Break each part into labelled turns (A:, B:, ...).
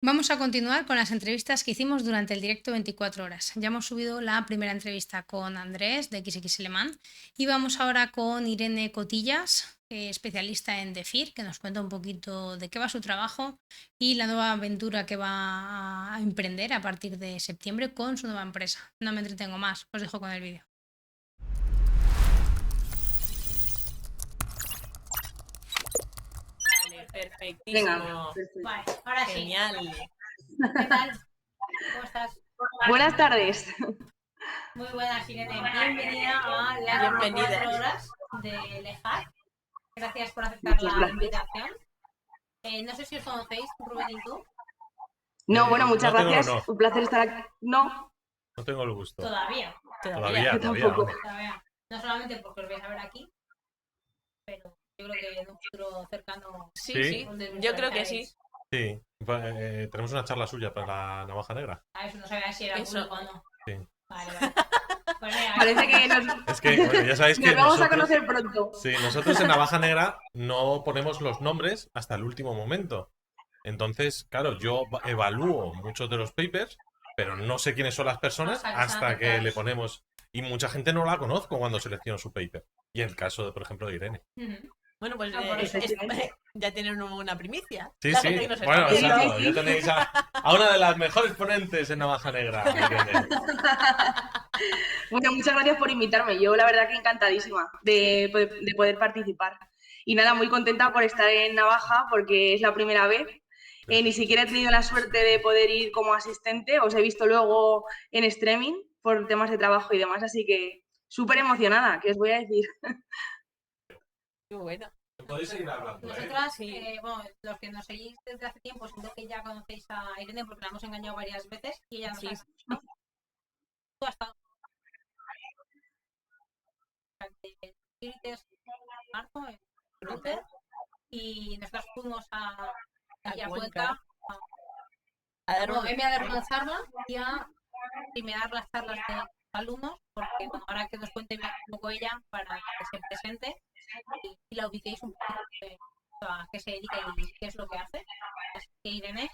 A: Vamos a continuar con las entrevistas que hicimos durante el directo 24 horas. Ya hemos subido la primera entrevista con Andrés de XX Alemán y vamos ahora con Irene Cotillas, especialista en DEFIR, que nos cuenta un poquito de qué va su trabajo y la nueva aventura que va a emprender a partir de septiembre con su nueva empresa. No me entretengo más, os dejo con el vídeo.
B: Vale,
C: Venga,
B: perfectísimo.
C: perfecto.
A: Vale, ahora sí.
B: Genial.
A: ¿Qué tal? ¿Cómo estás?
C: Buenas tardes.
A: Muy buenas, Irene. Bienvenida a las
B: Bienvenida.
A: 24 horas de LEFAC. Gracias por aceptar
C: Muchas
A: la
C: gracias.
A: invitación. No sé si os conocéis, Rubén y tú.
C: No, bueno, muchas
D: no tengo el
C: gracias.
D: honor.
C: Un placer estar aquí. No,
D: No tengo el gusto.
A: Todavía.
D: Todavía,
C: yo tampoco.
D: vamos.
A: Todavía. No solamente porque os vais a ver aquí, pero yo creo que en un futuro cercano.
B: Sí, yo creo que sí.
D: Sí, tenemos una charla suya para la navaja negra.
A: A eso no sabía si era
B: Eso.
A: público o no.
D: Sí.
A: Vale, vale. Pues mira,
C: Parece que nos,
D: Es que, bueno, ya sabéis que
C: nos vamos a
D: nosotros,
C: conocer pronto.
D: sí, nosotros en navaja negra no ponemos los nombres hasta el último momento. Entonces, claro, yo evalúo muchos de los papers, pero no sé quiénes son las personas hasta que le ponemos. Y mucha gente no la conozco cuando selecciono su paper. Y en el caso, por ejemplo, de Irene.
B: Bueno, pues
A: por eso.
B: ya tienen una primicia.
D: Sí,
B: La
D: sí.
B: gente que nos está
D: Bueno,
B: viendo.
D: exacto. Ya tenéis a una de las mejores ponentes en navaja negra, Irene.
C: Bueno, muchas gracias por invitarme. Yo la verdad que encantadísima de poder participar. Y nada, muy contenta por estar en Navaja porque es la primera vez. Ni siquiera he tenido la suerte de poder ir como asistente. Os he visto luego en streaming por temas de trabajo y demás, así que súper emocionada, ¿qué os voy a decir?
B: Qué bueno.
D: Podéis seguir hablando.
A: Nosotras,
B: Sí.
A: bueno, los que nos seguís desde hace tiempo, siento que ya conocéis a Irene porque la hemos engañado varias veces y ella nos
B: Sí.
A: ha engañado. Tú has estado en marzo, en Bruter, y nosotros fuimos aquí a Cuenca
B: A dar
A: bueno,
B: un-
A: a dar una charla y a primerar las charlas de alumnos, porque bueno, ahora que nos cuente un poco ella para que se presente y la ubiquéis un poquito a qué se dedica y qué es lo que hace. Así que Irene,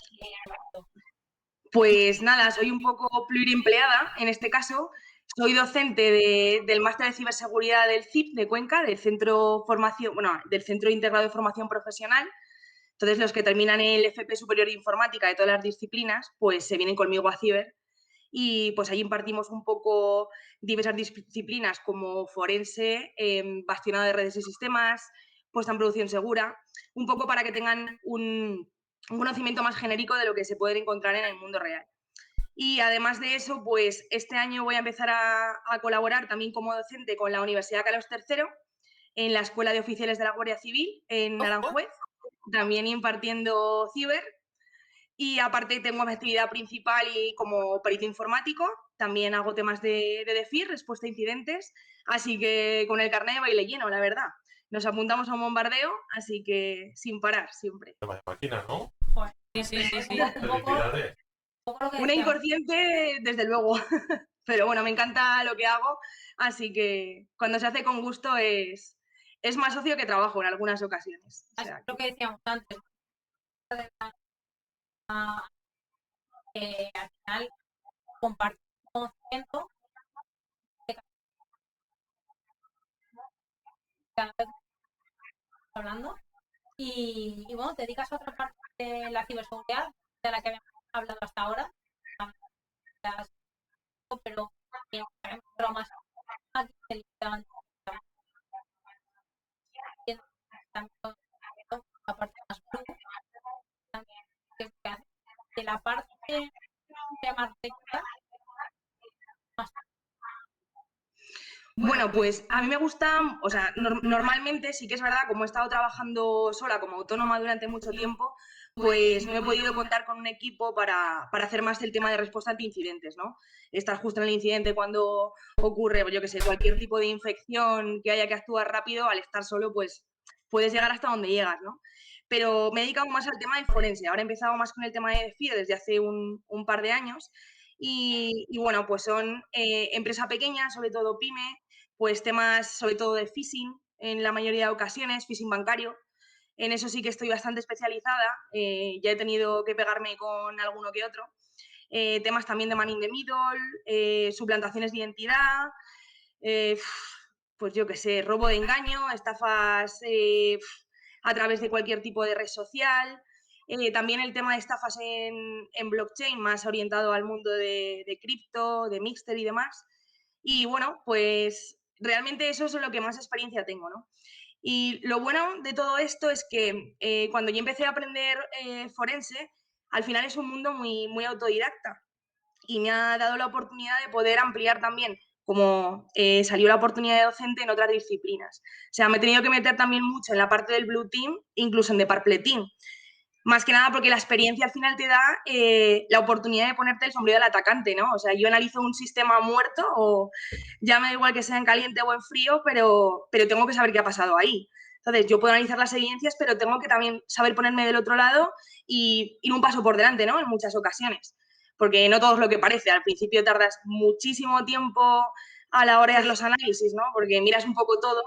C: Pues nada, soy un poco pluriempleada en este caso. Soy docente del máster de ciberseguridad del CIP de Cuenca, del Centro Formación, bueno, del Centro Integrado de Formación Profesional. Entonces, los que terminan el FP Superior de Informática de todas las disciplinas, pues se vienen conmigo a Ciber y pues ahí impartimos un poco diversas disciplinas como forense, bastionado de redes y sistemas, puesta en producción segura, un poco para que tengan un conocimiento más genérico de lo que se puede encontrar en el mundo real. Y además de eso, pues este año voy a empezar a colaborar también como docente con la Universidad Carlos III en la Escuela de Oficiales de la Guardia Civil en Aranjuez, también impartiendo ciber. Y aparte tengo mi actividad principal y como perito informático, también hago temas de DEFIR, respuesta a incidentes, así que con el carnet de baile lleno, la verdad. Nos apuntamos a un bombardeo, así que sin parar, siempre.
D: Vaya máquina, ¿no?
A: joder,
B: Sí.
A: un poco
D: Felicidades.
A: lo que
C: Una
A: decíamos.
C: inconsciente, desde luego, pero bueno, me encanta lo que hago, así que cuando se hace con gusto es más ocio que trabajo en algunas ocasiones. O sea,
A: Lo que decíamos antes, al final compartir conocimiento de cada vez que estamos hablando y bueno, te dedicas a otra parte de la ciberseguridad de la que habíamos hablado hasta ahora, pero sabemos más aquí se limitan la parte más blue, de la parte más técnica.
C: bueno, pues a mí me gusta, o sea, normalmente sí que es verdad, como he estado trabajando sola como autónoma durante mucho tiempo, pues no he podido contar con un equipo para hacer más el tema de respuesta ante incidentes, ¿no? Estar justo en el incidente cuando ocurre, yo qué sé, cualquier tipo de infección que haya que actuar rápido, al estar solo, pues puedes llegar hasta donde llegas, ¿no? Pero me he dedicado más al tema de forense. Ahora he empezado más con el tema de FIDE desde hace un par de años. Y bueno, pues son empresa pequeña, sobre todo pyme, pues temas sobre todo de phishing en la mayoría de ocasiones, phishing bancario, en eso sí que estoy bastante especializada, ya he tenido que pegarme con alguno que otro. Temas también de man in the middle, suplantaciones de identidad, pues yo qué sé, robo de engaño, estafas a través de cualquier tipo de red social. También el tema de estafas en blockchain, más orientado al mundo de cripto, de Mixter y demás. Y bueno, pues realmente eso es lo que más experiencia tengo, ¿no? Y lo bueno de todo esto es que cuando yo empecé a aprender forense, al final es un mundo muy, muy autodidacta y me ha dado la oportunidad de poder ampliar también, como salió la oportunidad de docente en otras disciplinas. O sea, me he tenido que meter también mucho en la parte del Blue Team, incluso en de Purple Team. Más que nada porque la experiencia al final te da la oportunidad de ponerte el sombrero del atacante, ¿no? O sea, yo analizo un sistema muerto o ya me da igual que sea en caliente o en frío, pero tengo que saber qué ha pasado ahí. Entonces, yo puedo analizar las evidencias, pero tengo que también saber ponerme del otro lado y ir un paso por delante, ¿no? En muchas ocasiones. Porque no todo es lo que parece. Al principio tardas muchísimo tiempo a la hora de hacer los análisis, ¿no? Porque miras un poco todo,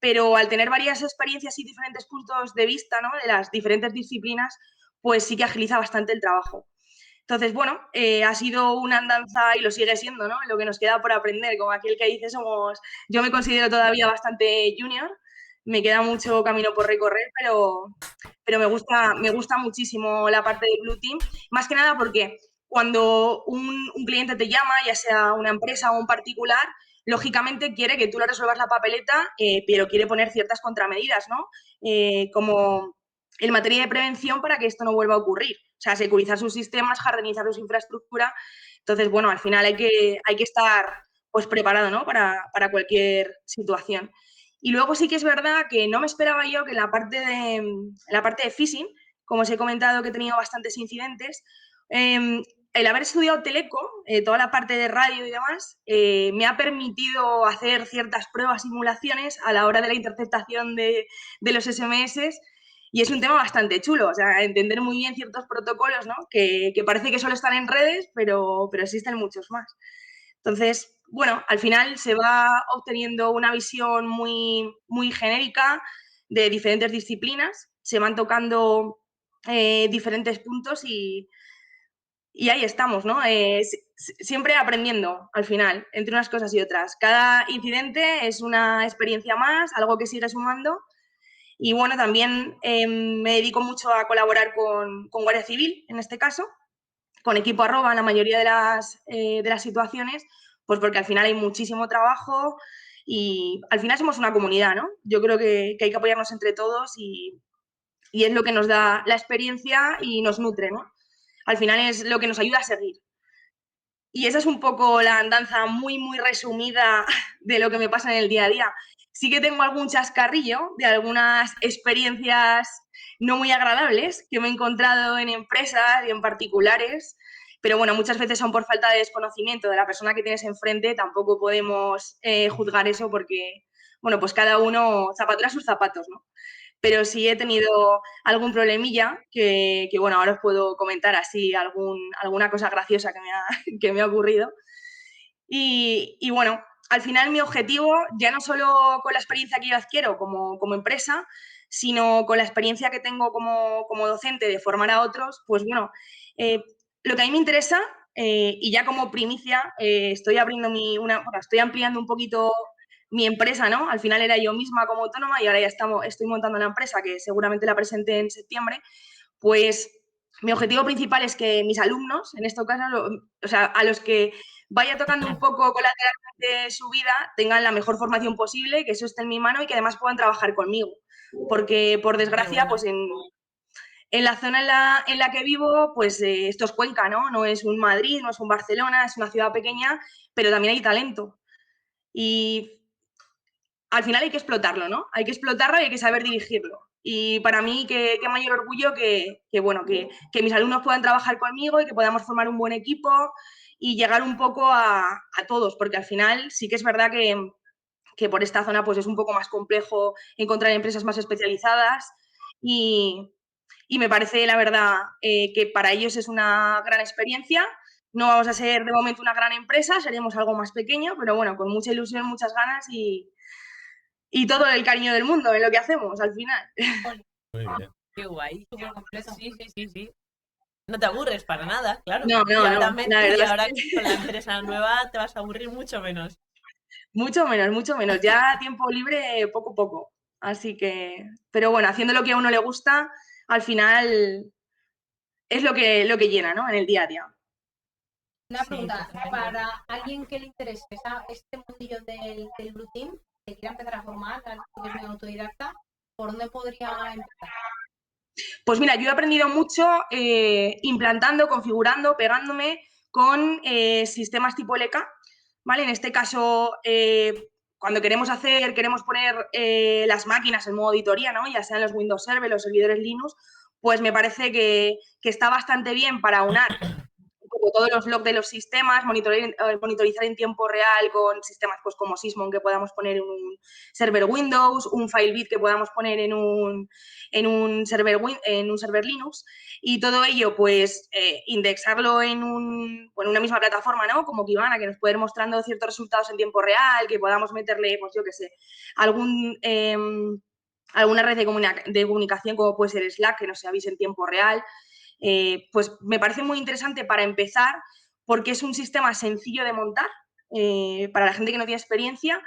C: pero al tener varias experiencias y diferentes puntos de vista, ¿no? De las diferentes disciplinas, pues sí que agiliza bastante el trabajo. Entonces, bueno, ha sido una andanza y lo sigue siendo, ¿no? Lo que nos queda por aprender, como aquel que dice, yo me considero todavía bastante junior, me queda mucho camino por recorrer, pero me gusta muchísimo la parte de Blue Team, más que nada porque cuando un cliente te llama, ya sea una empresa o un particular, lógicamente quiere que tú le resuelvas la papeleta, pero quiere poner ciertas contramedidas, ¿no? Como en materia de prevención para que esto no vuelva a ocurrir. O sea, securizar sus sistemas, jardinizar su infraestructura. Entonces, bueno, al final hay que estar pues, preparado, ¿no? Para cualquier situación. Y luego sí que es verdad que no me esperaba yo que en la parte de phishing, como os he comentado que he tenido bastantes incidentes, el haber estudiado teleco, toda la parte de radio y demás, me ha permitido hacer ciertas pruebas, simulaciones a la hora de la interceptación de los SMS y es un tema bastante chulo, o sea, entender muy bien ciertos protocolos, ¿no? Que parece que solo están en redes, pero existen muchos más. Entonces, bueno, al final se va obteniendo una visión muy, muy genérica de diferentes disciplinas, se van tocando diferentes puntos y ahí estamos, ¿no? Siempre aprendiendo al final, entre unas cosas y otras. Cada incidente es una experiencia más, algo que sigue sumando. Y bueno, también me dedico mucho a colaborar con Guardia Civil, en este caso, con equipo arroba en la mayoría de las situaciones, pues porque al final hay muchísimo trabajo y al final somos una comunidad, ¿no? Yo creo que hay que apoyarnos entre todos y es lo que nos da la experiencia y nos nutre, ¿no? Al final es lo que nos ayuda a seguir. Y esa es un poco la andanza muy, muy resumida de lo que me pasa en el día a día. Sí que tengo algún chascarrillo de algunas experiencias no muy agradables que me he encontrado en empresas y en particulares, pero bueno, muchas veces son por falta de desconocimiento de la persona que tienes enfrente, tampoco podemos juzgar eso porque, bueno, pues cada uno zapatea sus zapatos, ¿no? Pero sí he tenido algún problemilla que bueno, ahora os puedo comentar así alguna cosa graciosa que me ha ocurrido. Y bueno, al final mi objetivo, ya no solo con la experiencia que yo adquiero como empresa, sino con la experiencia que tengo como docente de formar a otros, pues bueno, lo que a mí me interesa, y ya como primicia, estoy estoy ampliando un poquito mi empresa, ¿no? Al final era yo misma como autónoma y ahora ya estoy montando una empresa que seguramente la presenté en septiembre, pues mi objetivo principal es que mis alumnos, en este caso, o sea, a los que vaya tocando un poco colateralmente su vida, tengan la mejor formación posible, que eso esté en mi mano y que además puedan trabajar conmigo. Porque, por desgracia, pues en la zona en la que vivo, pues esto es Cuenca, ¿no? No es un Madrid, no es un Barcelona, es una ciudad pequeña, pero también hay talento. Y al final hay que explotarlo, ¿no? Hay que explotarlo y hay que saber dirigirlo. Y para mí, qué mayor orgullo bueno, que mis alumnos puedan trabajar conmigo y que podamos formar un buen equipo y llegar un poco a todos, porque al final sí que es verdad que por esta zona pues es un poco más complejo encontrar empresas más especializadas y me parece, la verdad, que para ellos es una gran experiencia. No vamos a ser de momento una gran empresa, seremos algo más pequeño, pero bueno, con mucha ilusión, muchas ganas y todo el cariño del mundo en lo que hacemos al final.
D: Muy bien.
B: Qué guay.
A: Súper completo.
B: Sí, sí, sí, sí. No te aburres para nada, claro.
C: No,
B: Y
C: no,
B: ahora,
C: no. La
B: y
C: verdad es
B: ahora
C: que
B: con la empresa nueva te vas a aburrir mucho menos.
C: mucho menos, mucho menos. Ya tiempo libre poco a poco. Así que, pero bueno, haciendo lo que a uno le gusta, al final es lo que llena, ¿no? En el día a día.
A: Una
B: Sí,
A: pregunta,
B: totalmente.
A: para alguien que le interese este mundillo del Blue Team, que quiera empezar a formar, que es muy autodidacta, ¿por dónde podría empezar?
C: Pues mira, yo he aprendido mucho implantando, configurando, pegándome con sistemas tipo LK, ¿vale? En este caso, cuando queremos poner las máquinas en modo auditoría, ¿no? Ya sean los Windows Server, los servidores Linux, pues me parece que está bastante bien para unar como todos los logs de los sistemas, monitorizar en tiempo real con sistemas pues, como Sysmon que podamos poner en un server Windows, un Filebit que podamos poner en un server Linux y todo ello pues indexarlo en una misma plataforma, ¿no? Como Kibana, que nos puede ir mostrando ciertos resultados en tiempo real, que podamos meterle, pues yo qué sé, alguna red de comunicación como puede ser Slack, que nos avise en tiempo real. Pues me parece muy interesante para empezar porque es un sistema sencillo de montar para la gente que no tiene experiencia.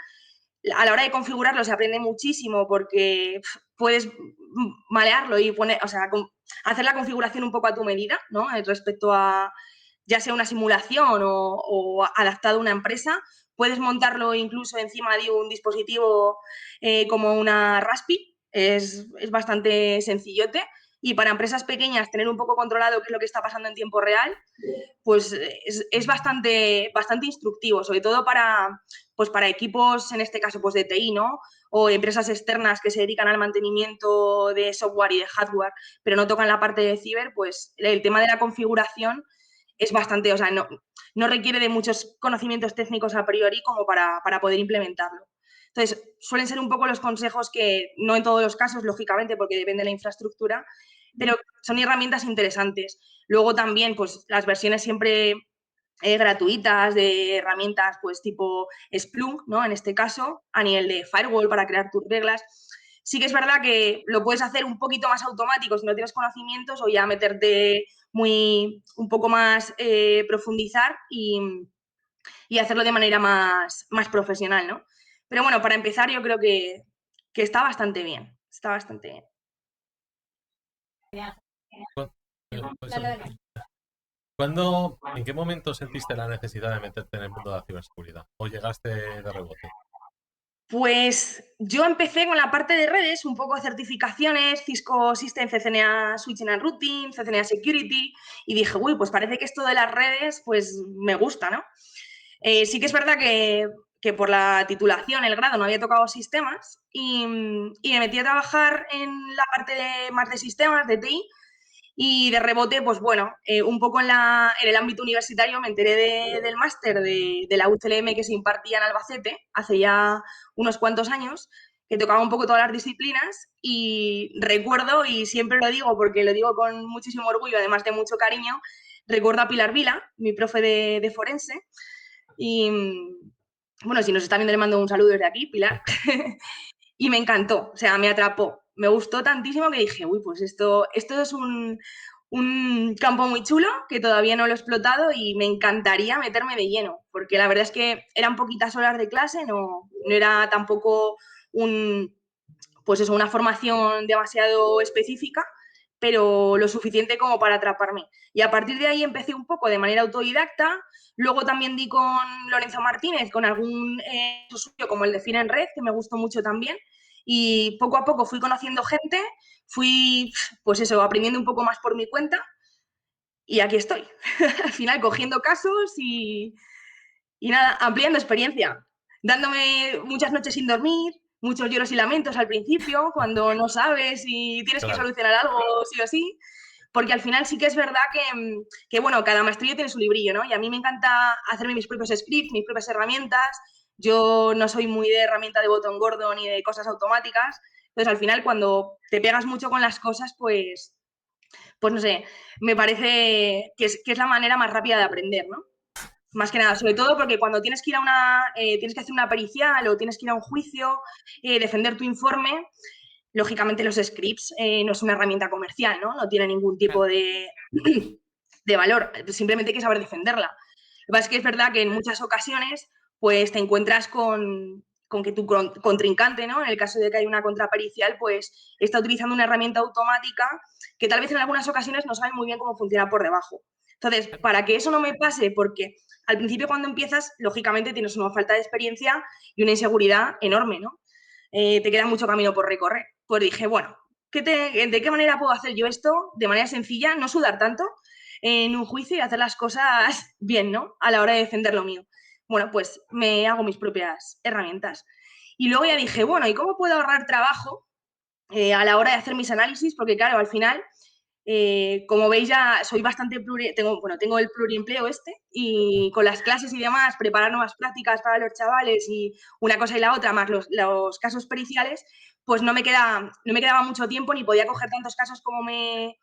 C: A la hora de configurarlo se aprende muchísimo porque puedes malearlo y hacer la configuración un poco a tu medida, ¿no? Respecto a ya sea una simulación o adaptado a una empresa. Puedes montarlo incluso encima de un dispositivo como una Raspi. Es bastante sencillote. Y para empresas pequeñas, tener un poco controlado qué es lo que está pasando en tiempo real, pues es bastante, bastante instructivo, sobre todo pues para equipos, en este caso, pues de TI, ¿no? O empresas externas que se dedican al mantenimiento de software y de hardware, pero no tocan la parte de ciber, pues el tema de la configuración es bastante, o sea, no requiere de muchos conocimientos técnicos a priori como para poder implementarlo. Entonces, suelen ser un poco los consejos que, no en todos los casos, lógicamente, porque depende de la infraestructura, pero son herramientas interesantes. Luego también, pues las versiones siempre gratuitas de herramientas pues tipo Splunk, ¿no? En este caso, a nivel de firewall para crear tus reglas. Sí que es verdad que lo puedes hacer un poquito más automático si no tienes conocimientos o ya meterte un poco más, profundizar y hacerlo de manera más profesional, ¿no? Pero bueno, para empezar yo creo que está bastante bien, está bastante bien.
A: Ya.
D: Pues,
A: Dale, dale.
D: ¿En qué momento sentiste la necesidad de meterte en el mundo de la ciberseguridad? ¿O llegaste de rebote?
C: Pues yo empecé con la parte de redes, un poco certificaciones, Cisco System, CCNA Switching and Routing, CCNA Security, y dije, uy, pues parece que esto de las redes, pues me gusta, ¿no? Sí que es verdad que por la titulación, el grado, no había tocado sistemas y me metí a trabajar en la parte más de sistemas, de TI, y de rebote, pues bueno, un poco en el ámbito universitario me enteré del máster de la UCLM que se impartía en Albacete hace ya unos cuantos años, que tocaba un poco todas las disciplinas y recuerdo, y siempre lo digo porque lo digo con muchísimo orgullo, además de mucho cariño, recuerdo a Pilar Vila, mi profe de forense, y bueno, si nos está viendo le mando un saludo desde aquí, Pilar. Y me encantó, o sea, me atrapó. Me gustó tantísimo que dije, uy, pues esto es un campo muy chulo que todavía no lo he explotado y me encantaría meterme de lleno, porque la verdad es que eran poquitas horas de clase, no era tampoco pues eso, una formación demasiado específica, pero lo suficiente como para atraparme. Y a partir de ahí empecé un poco de manera autodidacta. Luego también di con Lorenzo Martínez, con algún suyo como el de Fira en Red, que me gustó mucho también. Y poco a poco fui conociendo gente, fui, pues eso, aprendiendo un poco más por mi cuenta y aquí estoy. Al final cogiendo casos y nada, ampliando experiencia, dándome muchas noches sin dormir, muchos lloros y lamentos al principio, cuando no sabes y tienes que
D: Claro.
C: solucionar algo sí o sí, porque al final sí que es verdad que bueno, cada maestrillo tiene su librillo, ¿no? Y a mí me encanta hacerme mis propios scripts, mis propias herramientas. Yo no soy muy de herramienta de botón gordo ni de cosas automáticas. Entonces, al final, cuando te pegas mucho con las cosas, pues no sé, me parece que es la manera más rápida de aprender, ¿no? Más que nada, sobre todo porque cuando tienes que ir tienes que hacer una pericial o tienes que ir a un juicio, defender tu informe, lógicamente los scripts no es una herramienta comercial, ¿no? No tiene ningún tipo de valor, simplemente hay que saber defenderla. Lo que pasa es que es verdad que en muchas ocasiones pues te encuentras con que tu contrincante, ¿no? En el caso de que hay una contrapericial, pues está utilizando una herramienta automática que tal vez en algunas ocasiones no saben muy bien cómo funciona por debajo. Entonces, para que eso no me pase, porque al principio cuando empiezas, lógicamente tienes una falta de experiencia y una inseguridad enorme, ¿no? Te queda mucho camino por recorrer. Pues dije, bueno, ¿de qué manera puedo hacer yo esto de manera sencilla, no sudar tanto en un juicio y hacer las cosas bien, ¿no? A la hora de defender lo mío. Bueno, pues me hago mis propias herramientas. Y luego ya dije, bueno, ¿y cómo puedo ahorrar trabajo a la hora de hacer mis análisis? Porque claro, al final, como veis ya soy bastante tengo el pluriempleo y con las clases y demás, preparar nuevas prácticas para los chavales y una cosa y la otra, más los casos periciales, pues no me quedaba mucho tiempo ni podía coger tantos casos como me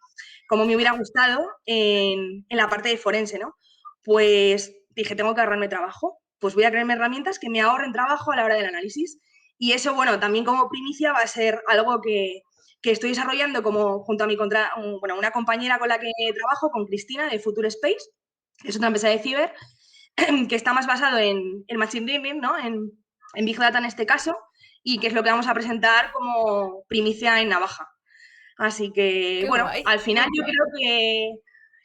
C: hubiera gustado en la parte de forense, ¿no? Pues dije, tengo que ahorrarme trabajo, pues voy a crearme herramientas que me ahorren trabajo a la hora del análisis. Y eso, bueno, también como primicia va a ser algo que estoy desarrollando como junto a una compañera con la que trabajo, con Cristina, de Future Space, que es una empresa de ciber, que está más basado en Machine Learning, ¿no? En Big Data en este caso, y que es lo que vamos a presentar como primicia en Navaja. Así que,
B: Qué
C: bueno,
B: guay.
C: al final yo creo que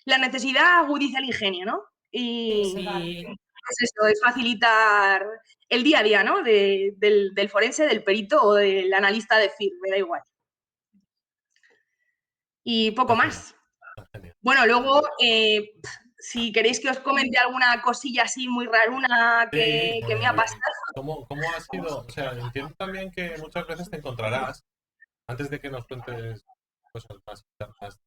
C: la necesidad agudiza el ingenio, ¿no? Y
B: Sí.
C: es esto, es facilitar el día a día, ¿no? Del forense, del perito o del analista de FIR, me da igual. Y poco
D: Está genial,
C: más.
D: está genial.
C: Bueno, luego, si queréis que os comente alguna cosilla así muy raruna
D: Sí,
C: que me ha pasado.
D: ¿cómo ha sido? O sea, entiendo también que muchas veces te encontrarás, antes de que nos cuentes cosas más internas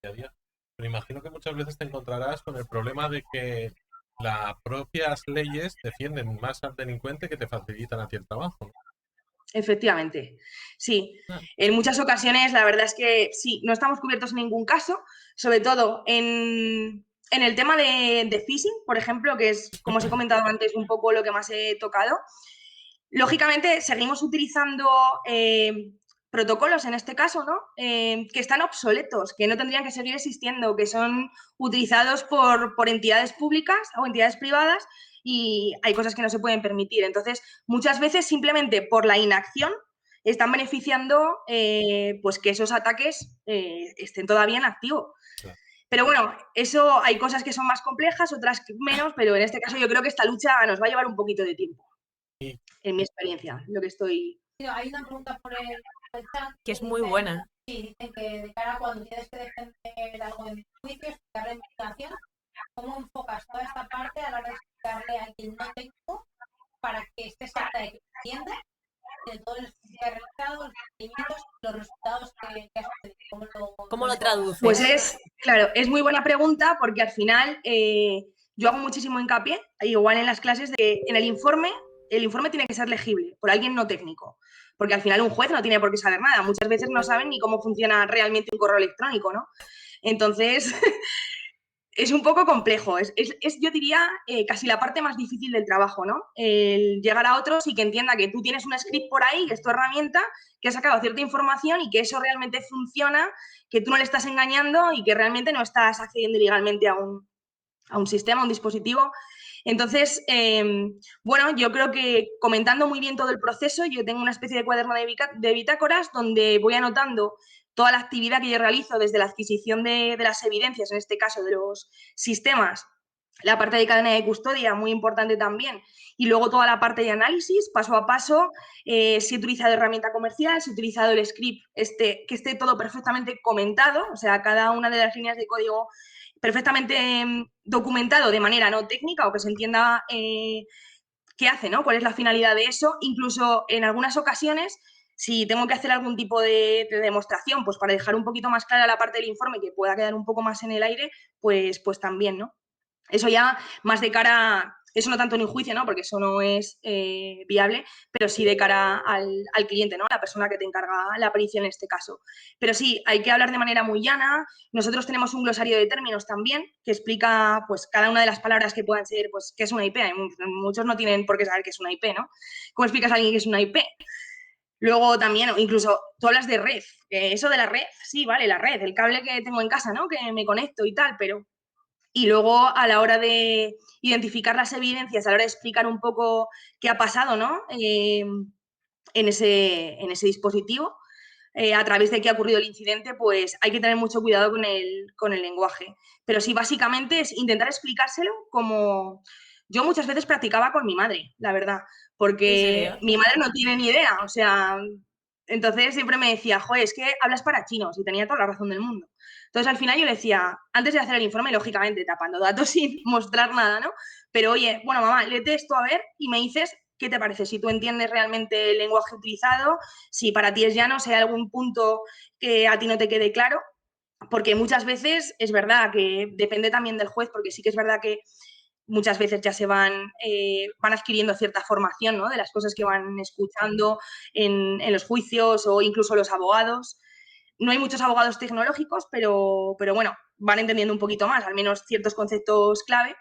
D: día a día, pero imagino que muchas veces te encontrarás con el problema de que las propias leyes defienden más al delincuente que te facilitan a ti el trabajo, ¿no?
C: Efectivamente, sí.
B: Ah,
C: En muchas ocasiones, la verdad es que sí, no estamos cubiertos en ningún caso, sobre todo en el tema de phishing, por ejemplo, que es, como os he comentado antes, un poco lo que más he tocado. Lógicamente, seguimos utilizando protocolos, en este caso, ¿no? Que están obsoletos, que no tendrían que seguir existiendo, que son utilizados por entidades públicas o entidades privadas y hay cosas que no se pueden permitir. Entonces, muchas veces, simplemente por la inacción, están beneficiando pues que esos ataques estén todavía en activo.
D: Claro.
C: Pero bueno, eso hay cosas que son más complejas, otras que menos, pero en este caso yo creo que esta lucha nos va a llevar un poquito de tiempo,
D: Y
C: en mi experiencia, lo que estoy...
A: Hay una pregunta por el chat
B: que es muy buena.
A: sí, dicen que de cara a cuando tienes que defender algo en juicio, explicar la investigación, ¿cómo enfocas toda esta parte a la hora de explicarle a alguien no técnico para que esté segura de que entiende de todo el estudio que ha realizado, los procedimientos, los resultados que has obtenido?
B: ¿Cómo lo traduces?
C: Pues claro, es muy buena pregunta porque al final yo hago muchísimo hincapié, igual en las clases, de que en el informe tiene que ser legible por alguien no técnico, porque al final un juez no tiene por qué saber nada, muchas veces no saben ni cómo funciona realmente un correo electrónico, ¿no? Entonces, es un poco complejo, yo diría, casi la parte más difícil del trabajo, ¿no? El llegar a otros y que entienda que tú tienes un script por ahí, que es tu herramienta, que ha sacado cierta información y que eso realmente funciona, que tú no le estás engañando y que realmente no estás accediendo ilegalmente a un sistema, a un dispositivo. Entonces, bueno, yo creo que comentando muy bien todo el proceso, yo tengo una especie de cuaderno de bitácoras donde voy anotando toda la actividad que yo realizo desde la adquisición de las evidencias, en este caso de los sistemas, la parte de cadena de custodia, muy importante también, y luego toda la parte de análisis, paso a paso, si he utilizado herramienta comercial, si he utilizado el script, que esté todo perfectamente comentado, o sea, cada una de las líneas de código perfectamente documentado de manera no técnica o que se entienda qué hace, ¿no? Cuál es la finalidad de eso. Incluso en algunas ocasiones, si tengo que hacer algún tipo de demostración, pues para dejar un poquito más clara la parte del informe que pueda quedar un poco más en el aire, pues también, ¿no? Eso ya más de cara, eso no tanto en un juicio, ¿no? Porque eso no es viable, pero sí de cara al cliente, ¿no? A la persona que te encarga la pericia en este caso. Pero sí, hay que hablar de manera muy llana. Nosotros tenemos un glosario de términos también que explica pues cada una de las palabras que puedan ser, pues qué es una IP. Muchos no tienen por qué saber qué es una IP, ¿no? ¿Cómo explicas a alguien qué es una IP? Luego también, incluso tú hablas de red, eso de la red, sí, vale, la red, el cable que tengo en casa, ¿no? Que me conecto y tal, pero... Y luego a la hora de identificar las evidencias, a la hora de explicar un poco qué ha pasado, ¿no? En ese dispositivo, a través de qué ha ocurrido el incidente, pues hay que tener mucho cuidado con el lenguaje. Pero sí, básicamente es intentar explicárselo como yo muchas veces practicaba con mi madre, la verdad,
B: ¿En
C: porque
B: serio?
C: mi madre no tiene ni idea, o sea, entonces siempre me decía, joder, es que hablas para chinos, y tenía toda la razón del mundo. Entonces al final yo le decía, antes de hacer el informe, lógicamente tapando datos sin mostrar nada, ¿no? Pero oye, bueno, mamá, léete esto a ver y me dices qué te parece, si tú entiendes realmente el lenguaje utilizado, si para ti es llano, si hay algún punto que a ti no te quede claro, porque muchas veces es verdad que depende también del juez, porque sí que es verdad que muchas veces ya se van adquiriendo cierta formación, ¿no? De las cosas que van escuchando en los juicios o incluso los abogados. No hay muchos abogados tecnológicos, pero bueno, van entendiendo un poquito más, al menos ciertos conceptos clave.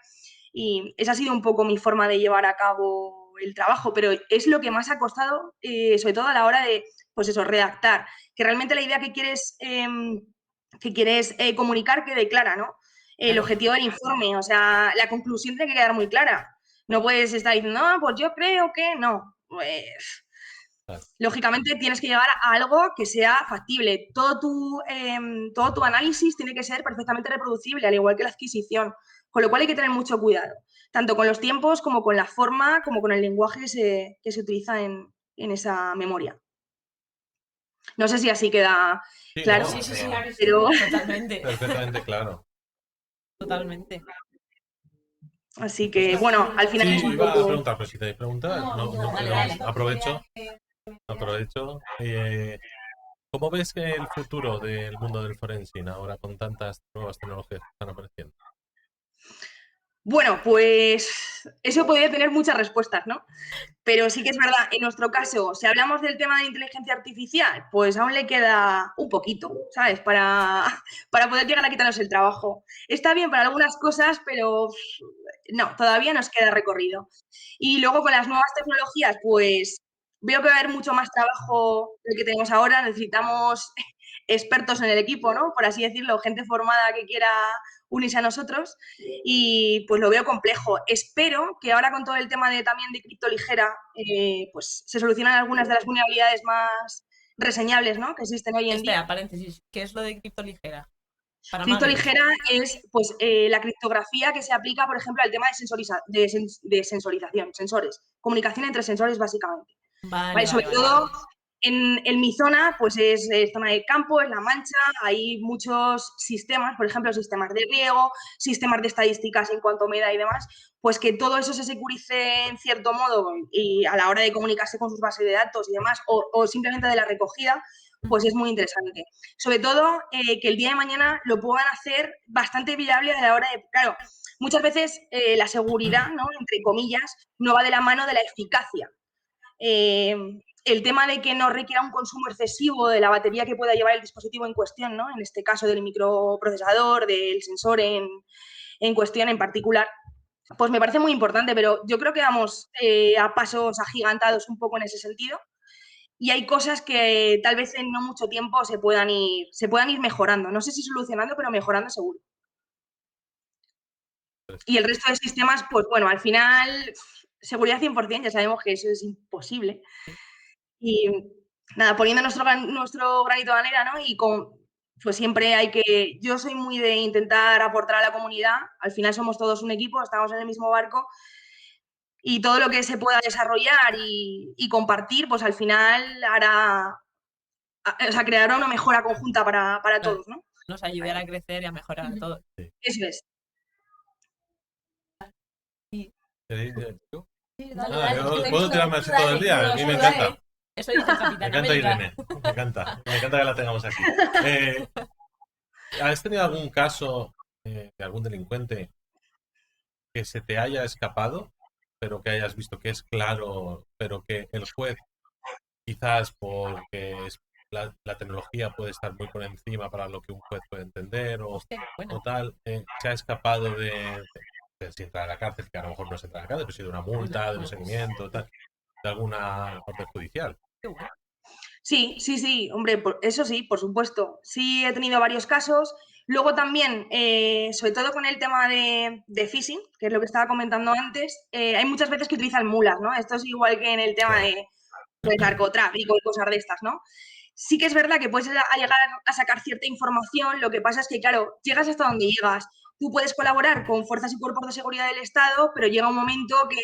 C: Y esa ha sido un poco mi forma de llevar a cabo el trabajo, pero es lo que más ha costado, sobre todo a la hora de, pues eso, redactar, que realmente la idea que quieres comunicar quede clara, ¿no? El
B: Claro.
C: objetivo del informe, o sea, la conclusión tiene que quedar muy clara. No puedes estar diciendo, no, pues yo creo que no. Pues,
D: Claro.
C: lógicamente tienes que llegar a algo que sea factible. Todo tu análisis tiene que ser perfectamente reproducible, al igual que la adquisición. Con lo cual hay que tener mucho cuidado, tanto con los tiempos como con la forma, como con el lenguaje que se utiliza en esa memoria. No sé si así queda
D: Sí,
C: claro,
D: no,
B: Sí, sí, sí.
C: pero
B: Totalmente.
D: perfectamente claro.
B: Totalmente.
C: así que, bueno, al final es
D: Sí,
C: un
D: iba a
C: poco...
D: preguntar, pero si tenéis preguntas,
B: Dale, dale.
D: aprovecho. Aprovecho. ¿Cómo ves que el futuro del mundo del forensing ahora con tantas nuevas tecnologías que están apareciendo?
C: Bueno, pues eso podría tener muchas respuestas, ¿no? Pero sí que es verdad, en nuestro caso, si hablamos del tema de inteligencia artificial, pues aún le queda un poquito, ¿sabes? Para poder llegar a quitarnos el trabajo. Está bien para algunas cosas, pero no, todavía nos queda recorrido. Y luego con las nuevas tecnologías, pues veo que va a haber mucho más trabajo del que tenemos ahora. Necesitamos expertos en el equipo, ¿no? Por así decirlo, gente formada que quiera unirse a nosotros y pues lo veo complejo. Espero que ahora con todo el tema de también de criptoligera, pues se solucionan algunas de las vulnerabilidades más reseñables, ¿no? Que existen hoy en día.
B: Espera, paréntesis. ¿Qué es lo de criptoligera? Para magos.
C: Criptoligera es pues la criptografía que se aplica, por ejemplo, al tema de sensorización, sensores, comunicación entre sensores básicamente.
B: Vale,
C: ¿Vale? Sobre
B: vale, vale, vale.
C: todo en mi zona, pues es zona de campo, es La Mancha, hay muchos sistemas, por ejemplo, sistemas de riego, sistemas de estadísticas en cuanto a humedad y demás, pues que todo eso se securice en cierto modo y a la hora de comunicarse con sus bases de datos y demás, o simplemente de la recogida, pues es muy interesante. Sobre todo que el día de mañana lo puedan hacer bastante viable a la hora de, claro, muchas veces la seguridad, ¿no? Entre comillas, no va de la mano de la eficacia. El tema de que no requiera un consumo excesivo de la batería que pueda llevar el dispositivo en cuestión, ¿no? En este caso del microprocesador, del sensor en cuestión en particular, pues me parece muy importante, pero yo creo que vamos a pasos agigantados un poco en ese sentido y hay cosas que tal vez en no mucho tiempo se puedan ir mejorando. No sé si solucionando, pero mejorando seguro. Y el resto de sistemas, pues bueno, al final, seguridad 100%, ya sabemos que eso es imposible. Y nada, poniendo nuestro granito de arena, ¿no? Pues siempre hay que, yo soy muy de intentar aportar a la comunidad, al final somos todos un equipo, estamos en el mismo barco y todo lo que se pueda desarrollar y compartir, pues al final o sea, creará una mejora conjunta para
B: Claro.
C: todos, ¿no?
B: Nos ayudará a crecer y a mejorar todo.
D: Sí.
C: Eso es.
D: ¿Tú?
B: Sí,
D: ¿Puedo tirarme así todo el día? A mí me encanta.
B: Eso dice el
D: Me
B: Capitán
D: encanta
B: América.
D: Irene. Me encanta. Me encanta que la tengamos aquí. ¿Has tenido algún caso de algún delincuente que se te haya escapado, pero que hayas visto que es claro, pero que el juez, quizás porque la tecnología puede estar muy por encima para lo que un juez puede entender
B: Hostia, bueno.
D: o tal, se ha escapado de si entrar a la cárcel, que a lo mejor no se entra a la cárcel, pero sí de una multa, de un seguimiento, tal, de alguna orden judicial?
B: Qué bueno.
C: Sí, hombre, eso sí, por supuesto. Sí he tenido varios casos. Luego también, sobre todo con el tema de phishing, que es lo que estaba comentando antes, hay muchas veces que utilizan mulas, ¿no? Esto es igual que en el tema
D: Claro.
C: de pues, narcotráfico y cosas de estas, ¿no? Sí que es verdad que puedes llegar a sacar cierta información, lo que pasa es que, claro, llegas hasta donde llegas. Tú puedes colaborar con fuerzas y cuerpos de seguridad del Estado, pero llega un momento que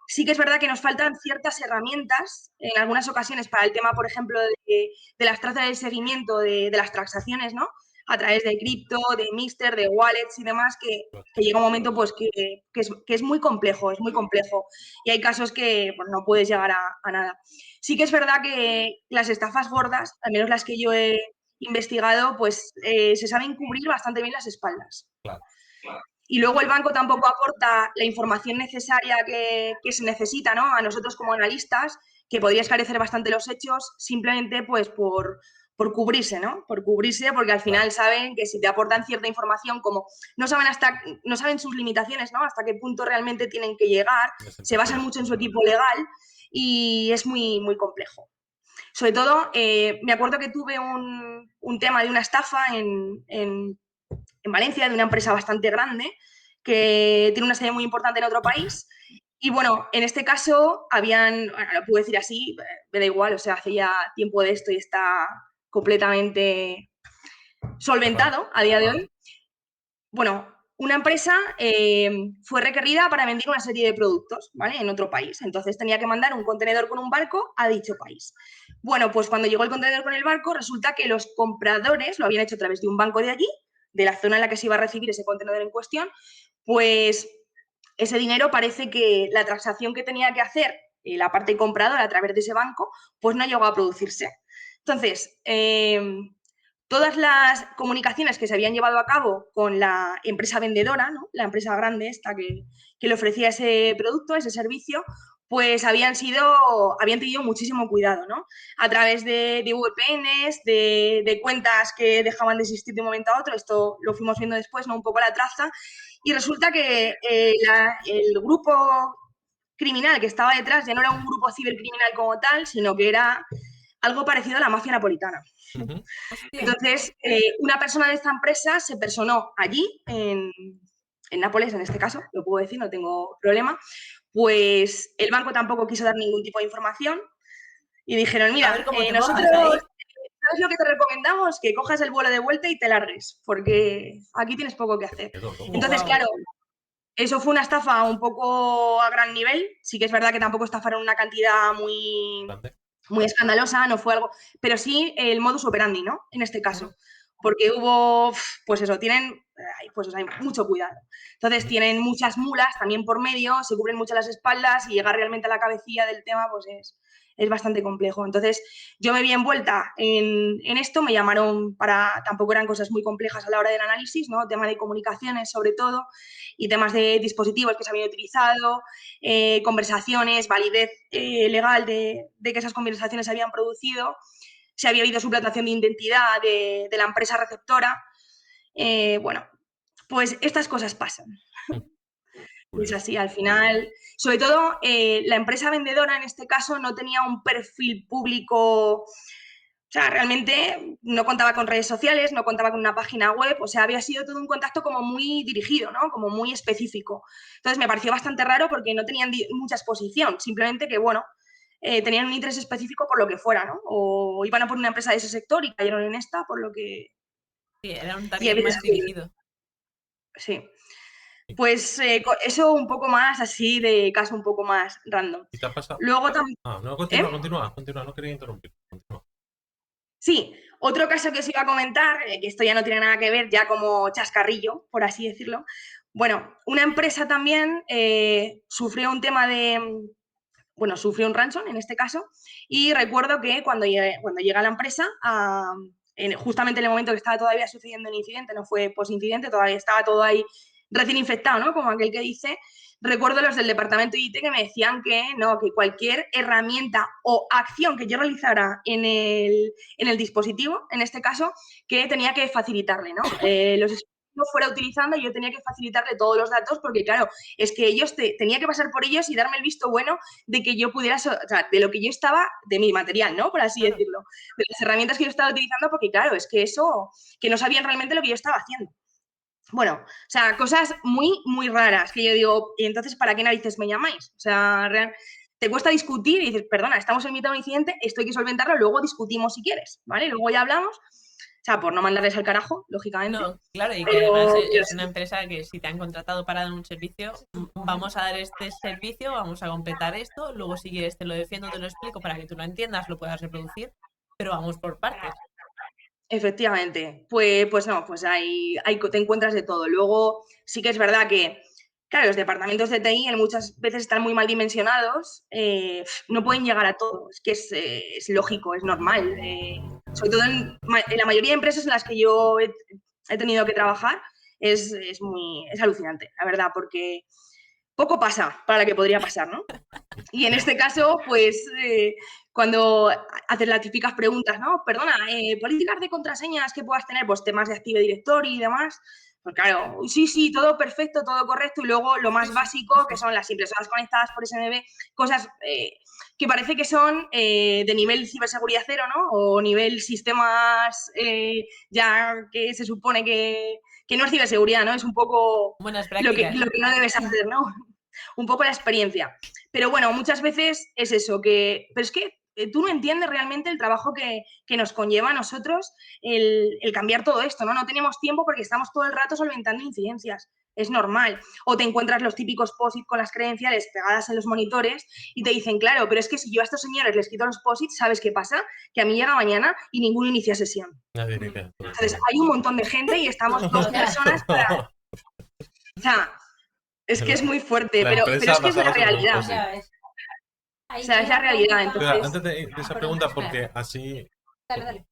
C: sí que es verdad que nos faltan ciertas herramientas en algunas ocasiones para el tema, por ejemplo, de las trazas de seguimiento de las transacciones, ¿no? A través de cripto, de Mixter, de wallets y demás, que llega un momento pues que es muy complejo, es muy complejo. Y hay casos que pues, no puedes llegar a nada. Sí que es verdad que las estafas gordas, al menos las que yo he investigado, pues se saben cubrir bastante bien las espaldas.
D: Claro.
C: Y luego el banco tampoco aporta la información necesaria que se necesita, ¿no? A nosotros como analistas, que podría esclarecer bastante los hechos, simplemente pues por cubrirse, ¿no? Por cubrirse, porque al final saben que si te aportan cierta información, como no saben sus limitaciones, ¿no? Hasta qué punto realmente tienen que llegar, se basan mucho en su equipo legal y es muy, muy complejo. Sobre todo, me acuerdo que tuve un tema de una estafa en Valencia, de una empresa bastante grande, que tiene una sede muy importante en otro país. Y bueno, en este caso bueno, lo puedo decir así, me da igual, o sea, hace ya tiempo de esto y está completamente solventado a día de hoy. Bueno, una empresa fue requerida para vender una serie de productos, ¿vale? En otro país. Entonces tenía que mandar un contenedor con un barco a dicho país. Bueno, pues cuando llegó el contenedor con el barco, resulta que los compradores lo habían hecho a través de un banco de allí, de la zona en la que se iba a recibir ese contenedor en cuestión, pues ese dinero parece que la transacción que tenía que hacer la parte compradora a través de ese banco, pues no llegó a producirse. Entonces, todas las comunicaciones que se habían llevado a cabo con la empresa vendedora, ¿no? La empresa grande esta que le ofrecía ese producto, ese servicio, pues habían tenido muchísimo cuidado, ¿no? A través de VPNs, de cuentas que dejaban de existir de un momento a otro, esto lo fuimos viendo después, ¿no? Un poco la traza, y resulta que el grupo criminal que estaba detrás ya no era un grupo cibercriminal como tal, sino que era algo parecido a la mafia napolitana. Entonces, una persona de esta empresa se personó allí, en Nápoles en este caso, lo puedo decir, no tengo problema, pues el banco tampoco quiso dar ningún tipo de información y dijeron, mira, nosotros, ¿sabes lo que te recomendamos? Que cojas el vuelo de vuelta y te largues, porque aquí tienes poco que hacer. Entonces, claro, eso fue una estafa un poco a gran nivel, sí que es verdad que tampoco estafaron una cantidad muy escandalosa, no fue algo, pero sí el modus operandi, ¿no? En este caso, porque hubo, pues eso, pues hay mucho cuidado. Entonces tienen muchas mulas también por medio, se cubren mucho las espaldas y llegar realmente a la cabecilla del tema, pues es bastante complejo. Entonces yo me vi envuelta en esto, me llamaron tampoco eran cosas muy complejas a la hora del análisis, ¿no? Tema de comunicaciones sobre todo y temas de dispositivos que se habían utilizado, conversaciones, validez legal de que esas conversaciones se habían producido, si había habido suplantación de identidad de la empresa receptora. Bueno, pues estas cosas pasan. Es así, al final, sobre todo la empresa vendedora en este caso no tenía un perfil público, o sea, realmente no contaba con redes sociales, no contaba con una página web, o sea, había sido todo un contacto como muy dirigido, ¿no? Como muy específico. Entonces me pareció bastante raro porque no tenían mucha exposición, simplemente que, bueno, tenían un interés específico por lo que fuera, ¿no? O iban a por una empresa de ese sector y cayeron en esta, por lo que...
B: Sí, era un target más dirigido.
C: Sí. Pues eso un poco más así de caso un poco más random.
D: ¿Y te ha pasado?
C: Luego también...
D: no, continúa, no quería interrumpir. Continúa.
C: Sí, otro caso que os iba a comentar, que esto ya no tiene nada que ver, ya como chascarrillo, por así decirlo. Bueno, una empresa también sufrió un tema bueno, sufrió un ransom en este caso, y recuerdo que cuando llega la empresa, justamente en el momento que estaba todavía sucediendo el incidente, no fue post-incidente, todavía estaba todo ahí recién infectado, ¿no? Como aquel que dice, recuerdo los del departamento de IT que me decían que no, que cualquier herramienta o acción que yo realizara en el dispositivo, en este caso, que tenía que facilitarle, ¿no? lo fuera utilizando y yo tenía que facilitarle todos los datos porque, claro, es que ellos tenía que pasar por ellos y darme el visto bueno de que yo pudiera, o sea, de lo que yo estaba, de mi material, ¿no? Por así decirlo, de las herramientas que yo estaba utilizando, porque, claro, es que eso, que no sabían realmente lo que yo estaba haciendo. Bueno, o sea, cosas muy, muy raras que yo digo, ¿y entonces para qué narices me llamáis? O sea, te cuesta discutir y dices, perdona, estamos en mitad de un incidente, esto hay que solventarlo, luego discutimos si quieres, ¿vale? Luego ya hablamos, o sea, por no mandarles al carajo, lógicamente.
B: No, claro, y que
C: Pero-
B: además
C: pero
B: es una
C: sí.
B: empresa que si te han contratado para dar un servicio, vamos a dar este servicio, vamos a completar esto, luego si quieres te lo defiendo, te lo explico para que tú lo entiendas, lo puedas reproducir, pero vamos por partes.
C: Efectivamente, pues no, pues ahí te encuentras de todo. Luego sí que es verdad que, claro, los departamentos de TI muchas veces están muy mal dimensionados, no pueden llegar a todo, es que es lógico, es normal. Sobre todo en la mayoría de empresas en las que yo he tenido que trabajar, es alucinante, la verdad, porque poco pasa para lo que podría pasar, ¿no? Y en este caso, pues cuando haces las típicas preguntas, ¿no? Perdona, políticas de contraseñas que puedas tener, pues temas de Active Directory y demás. Pues claro, sí, todo perfecto, todo correcto. Y luego lo más básico, que son las impresoras conectadas por SMB, cosas que parece que son de nivel ciberseguridad cero, ¿no? O nivel sistemas ya que se supone que no es ciberseguridad, ¿no? Es un poco
B: Buenas
C: lo que
B: prácticas.
C: no debes hacer, ¿no? Un poco la experiencia. Pero bueno, muchas veces es eso, pero es que tú no entiendes realmente el trabajo que nos conlleva a nosotros el cambiar todo esto, ¿no? No tenemos tiempo porque estamos todo el rato solventando incidencias. Es normal. O te encuentras los típicos POSIT con las credenciales pegadas en los monitores y te dicen, claro, pero es que si yo a estos señores les quito los POSIT, ¿sabes qué pasa? Que a mí llega mañana y ninguno inicia sesión.
D: Nadie inicia.
C: Entonces, hay un montón de gente y estamos dos personas para... O sea, es que es muy fuerte,
D: La
C: pero
D: empresa
C: es que es la
D: basada sobre un
C: realidad.
D: POSIT.
A: Ya ves.
C: O sea, es la realidad,
D: Espera,
C: entonces...
D: antes de esa pregunta, porque así
A: Dale.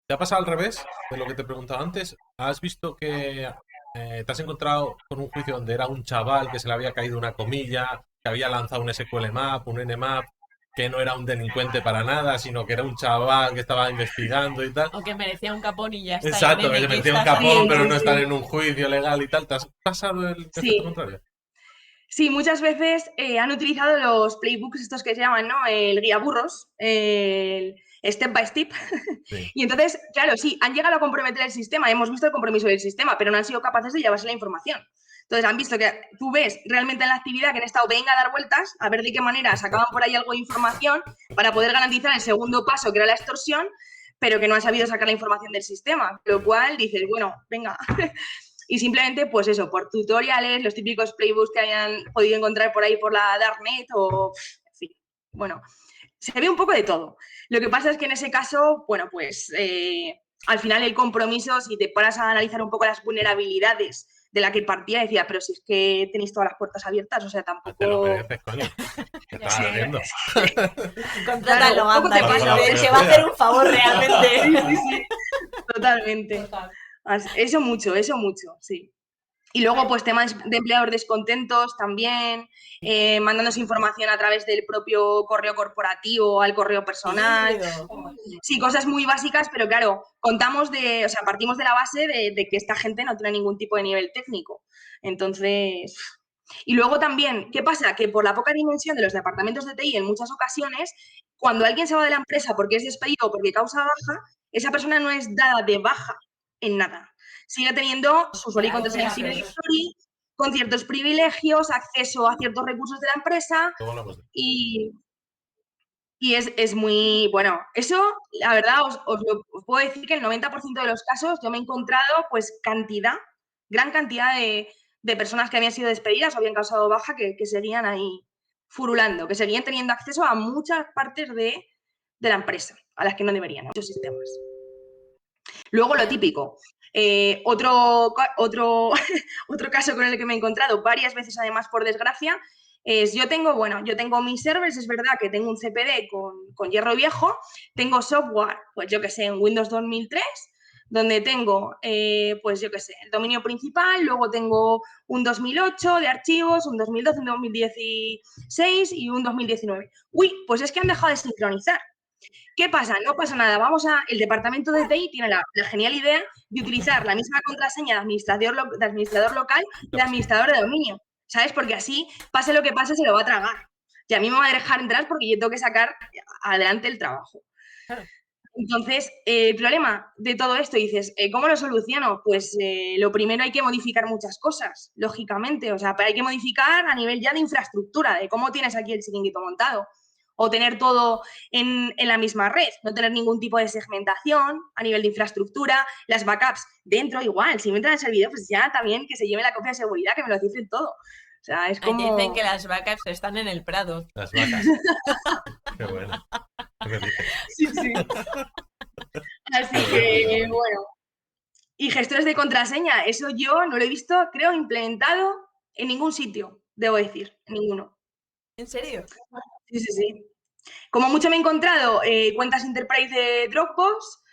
D: ¿te ha pasado al revés de lo que te he preguntado antes? ¿Has visto que te has encontrado con un juicio donde era un chaval que se le había caído una comilla, que había lanzado un SQL Map, un Nmap, que no era un delincuente para nada, sino que era un chaval que estaba investigando y tal?
B: O que merecía un capón y ya está.
D: Exacto,
B: y
D: que se
B: nene,
D: metía un
B: estás
D: capón,
C: Sí,
D: pero
C: sí,
D: no
C: sí.
D: estar en un juicio legal y tal. ¿Te has pasado el efecto
C: Sí,
D: contrario?
C: sí, muchas veces han utilizado los playbooks estos que se llaman, ¿no? El guía burros, el step by step.
D: Sí.
C: Y entonces, claro, sí, han llegado a comprometer el sistema, hemos visto el compromiso del sistema, pero no han sido capaces de llevarse la información. Entonces han visto que tú ves realmente en la actividad que han estado, venga a dar vueltas, a ver de qué manera sacaban por ahí algo de información para poder garantizar el segundo paso, que era la extorsión, pero que no han sabido sacar la información del sistema. Lo cual dices, bueno, venga. Y simplemente, pues eso, por tutoriales, los típicos playbooks que hayan podido encontrar por ahí por la Darknet o, en fin, bueno, se ve un poco de todo. Lo que pasa es que en ese caso, bueno, pues al final el compromiso, si te paras a analizar un poco las vulnerabilidades de la que partía, decía, pero si es que tenéis todas las puertas abiertas, o sea,
D: Te lo
C: tampoco...
D: mereces, coño. ¿Qué estás haciendo?
B: Contrátalo,
C: Claro, poco
B: anda,
C: te
B: que
C: pasa,
B: te va a hacer un favor realmente.
C: Sí, totalmente. Eso mucho, sí. Y luego, pues temas de empleados descontentos también, mandándose información a través del propio correo corporativo al correo personal. Sí, cosas muy básicas, pero claro, partimos de la base de que esta gente no tiene ningún tipo de nivel técnico. Entonces, y luego también, ¿qué pasa? Que por la poca dimensión de los departamentos de TI en muchas ocasiones, cuando alguien se va de la empresa porque es despedido o porque causa baja, esa persona no es dada de baja en nada. Sigue teniendo su usuario y contraseña Active Directory, con ciertos privilegios, acceso a ciertos recursos de la empresa
D: Luego hablamos de-
C: y es muy, bueno, eso, la verdad, os puedo decir que el 90% de los casos yo me he encontrado, pues, gran cantidad de personas que habían sido despedidas o habían causado baja que seguían ahí furulando, que seguían teniendo acceso a muchas partes de la empresa, a las que no deberían, a muchos sistemas. Luego, lo típico. Otro caso con el que me he encontrado varias veces, además, por desgracia, es yo tengo mis servers, es verdad que tengo un CPD con hierro viejo, tengo software, pues yo que sé, en Windows 2003, donde tengo, pues yo que sé, el dominio principal, luego tengo un 2008 de archivos, un 2012, un 2016 y un 2019. Uy, pues es que han dejado de sincronizar. ¿Qué pasa? No pasa nada. El departamento de TI tiene la genial idea de utilizar la misma contraseña de administrador local y de administrador de dominio, ¿sabes? Porque así, pase lo que pase, se lo va a tragar. Y a mí me va a dejar entrar porque yo tengo que sacar adelante el trabajo.
B: Claro.
C: Entonces, el problema de todo esto, dices, ¿cómo lo soluciono? Pues lo primero hay que modificar muchas cosas, lógicamente. O sea, hay que modificar a nivel ya de infraestructura, de cómo tienes aquí el chiringuito montado. O tener todo en la misma red, no tener ningún tipo de segmentación a nivel de infraestructura, las backups dentro igual, si me entran en el servidor, pues ya también que se lleve la copia de seguridad, que me lo cifren todo. O sea, es
B: Aquí
C: como...
B: dicen que las backups están en el Prado.
D: Las vacas. Qué bueno. ¿Qué me dices?
C: Sí, sí. Así que, bueno. Y gestores de contraseña, eso yo no lo he visto, creo, implementado en ningún sitio, debo decir, en ninguno.
B: ¿En serio?
C: Sí, sí, sí. Como mucho me he encontrado cuentas Enterprise de Dropbox,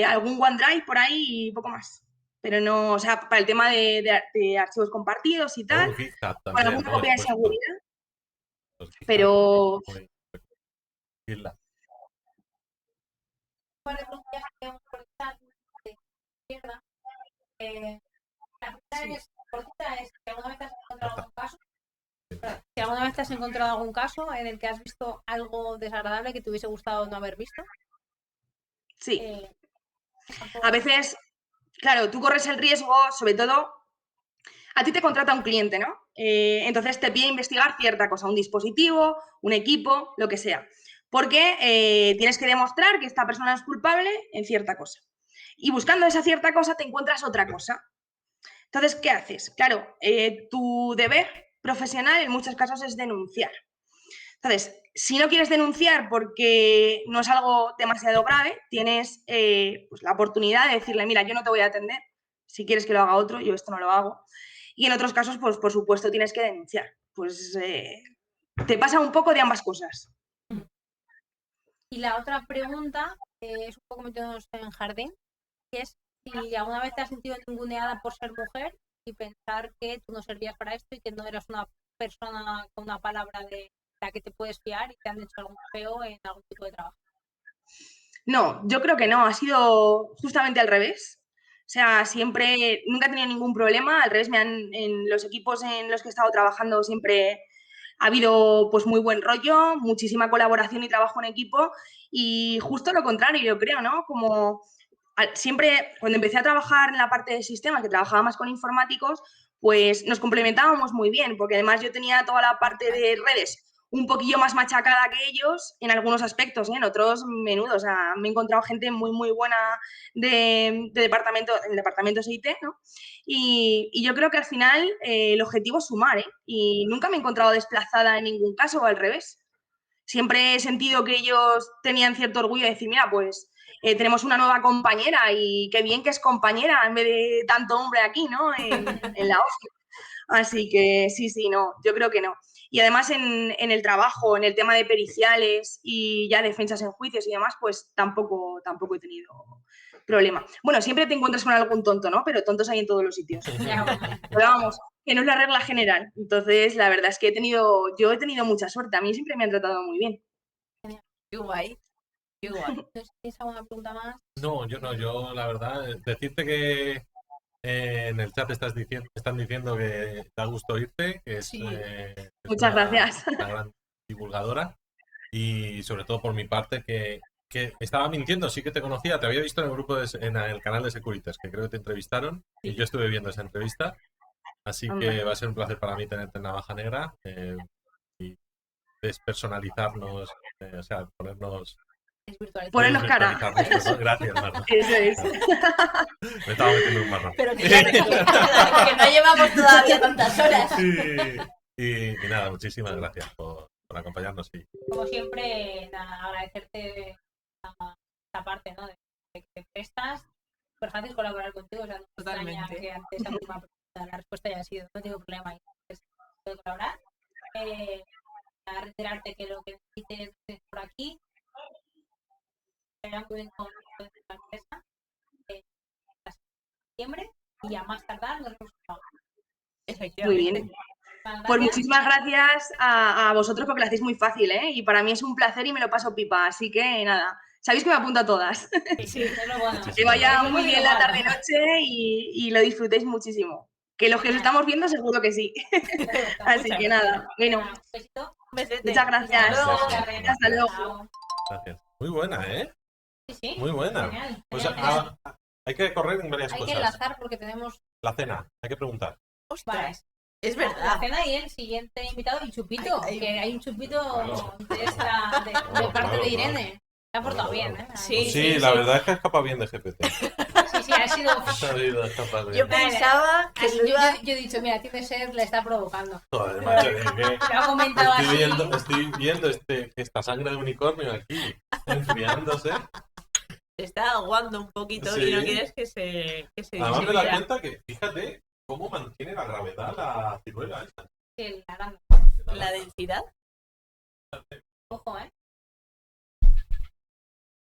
C: algún OneDrive por ahí y poco más. Pero no, o sea, para el tema de archivos compartidos y tal,
D: GitHub
C: con
D: también,
C: alguna
D: ¿no?
C: copia de
D: Expuesto.
C: seguridad,
D: Los GitHub,
C: pero
D: muy- GitLab.
A: Si alguna vez te has encontrado algún caso en el que has visto algo desagradable que te hubiese gustado no haber visto.
C: sí. A veces, claro, tú corres el riesgo, sobre todo, a ti te contrata un cliente, ¿no? Entonces te pide investigar cierta cosa, un dispositivo, un equipo, lo que sea. Porque tienes que demostrar que esta persona es culpable en cierta cosa. Y buscando esa cierta cosa te encuentras otra cosa. Entonces, ¿qué haces? Claro, tu deber profesional en muchos casos es denunciar. Entonces, si no quieres denunciar porque no es algo demasiado grave, tienes pues la oportunidad de decirle, mira, yo no te voy a atender, si quieres que lo haga otro, yo esto no lo hago. Y en otros casos, pues por supuesto, tienes que denunciar. Pues te pasa un poco de ambas cosas.
A: Y la otra pregunta es un poco metiéndonos en jardín, que es si alguna vez te has sentido ninguneada por ser mujer y pensar que tú no servías para esto y que no eras una persona con una palabra de la que te puedes fiar y te han hecho algo feo en algún tipo de trabajo.
C: No, yo creo que no, ha sido justamente al revés. O sea, siempre, nunca he tenido ningún problema, al revés, en los equipos en los que he estado trabajando siempre ha habido pues muy buen rollo, muchísima colaboración y trabajo en equipo y justo lo contrario, yo creo, ¿no? Como siempre, cuando empecé a trabajar en la parte de sistemas, que trabajaba más con informáticos, pues nos complementábamos muy bien, porque además yo tenía toda la parte de redes un poquillo más machacada que ellos en algunos aspectos, en otros menudos. O sea, me he encontrado gente muy, muy buena de departamentos IT, ¿no? Y yo creo que al final el objetivo es sumar, ¿eh? Y nunca me he encontrado desplazada en ningún caso, o al revés. Siempre he sentido que ellos tenían cierto orgullo de decir, mira, pues tenemos una nueva compañera y qué bien que es compañera en vez de tanto hombre aquí, ¿no? En la OFI. Así que sí, sí, no, yo creo que no. Y además en el trabajo, en el tema de periciales y ya defensas en juicios y demás, pues tampoco he tenido problema. Bueno, siempre te encuentras con algún tonto, ¿no? Pero tontos hay en todos los sitios. Pero vamos, que no es la regla general. Entonces, la verdad es que yo he tenido mucha suerte. A mí siempre me han tratado muy bien.
B: Qué guay. Qué guay.
A: ¿Tienes alguna pregunta más?
D: No, yo la verdad, decirte que en el chat están diciendo que da gusto irte, que es,
B: Sí.
D: es
C: Muchas gracias.
D: una gran divulgadora y sobre todo por mi parte que estaba mintiendo, sí que te conocía, te había visto en el grupo en el canal de Securitas, que creo que te entrevistaron y yo estuve viendo esa entrevista, así
C: Hombre.
D: que va a ser un placer para mí tenerte en Navaja Negra y despersonalizarnos, o sea, ponernos...
C: Ponernos cara.
D: desvirtualizarnos, ¿no? Gracias, Marta.
C: Eso es.
D: Me estaba metiendo un marrón.
B: Pero que no llevamos todavía tantas horas.
D: Y nada, muchísimas gracias por acompañarnos.
A: Como siempre, nada, agradecerte esta parte, ¿no? De que te prestas. Súper fácil colaborar contigo. O sea, no me extraña
B: Totalmente.
A: que ante esa última pregunta la respuesta haya sido no tengo problema ahí. Puedo colaborar. A reiterarte que lo que necesites es por aquí. Acuden con la empresa hasta septiembre y a más tardar nos vemos.
C: Muy bien.
B: Efectivamente.
C: Pues muchísimas gracias a vosotros porque lo hacéis muy fácil, ¿eh? Y para mí es un placer y me lo paso pipa, así que nada, sabéis que me apunto a todas.
A: Sí, es lo bueno.
C: Que vaya muy bien la tarde-noche y lo disfrutéis muchísimo. Que los que os estamos viendo seguro que sí. Así que nada, bueno,
A: Un besito.
B: Un besete.
C: muchas gracias.
D: Gracias.
C: Hasta luego.
A: Chao.
D: Gracias. Muy buena, ¿eh?
A: Sí, sí.
D: Muy buena.
A: Genial.
D: Pues
A: Genial.
D: hay que correr en varias
A: Hay que
D: cosas.
A: enlazar porque tenemos
D: La cena, hay que preguntar.
B: Ostras, es
A: la
B: verdad.
A: cena y el siguiente invitado y Chupito,
B: Ay,
A: que hay un Chupito
D: Claro.
A: de parte
D: Claro,
A: de Irene. Se ha portado
D: Claro.
A: bien, ¿eh?
B: Sí,
D: Sí, la verdad es que ha escapado bien de GPT.
A: Sí, sí, ha sido...
D: Ha sabido escapar
B: Yo
D: bien.
B: pensaba que
A: Yo,
B: lo iba...
A: yo he dicho, mira, Time Ser le está provocando.
D: Joder, macho, es que
A: Lo ha comentado así.
D: estoy viendo esta sangre de unicornio aquí, enfriándose.
B: Se está aguando un poquito
D: Sí.
B: y no quieres que se
D: Además me da
B: disolviera.
D: cuenta que, fíjate, cómo mantiene la gravedad la ciruela esta.
A: Sí, la grande.
B: La densidad.
A: Ojo, ¿eh?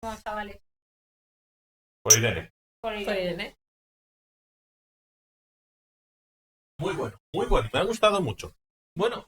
A: No, chavales.
D: Por Irene.
A: Por
B: Pues,
A: Irene.
D: Muy bueno, muy bueno. Me ha gustado mucho. Bueno,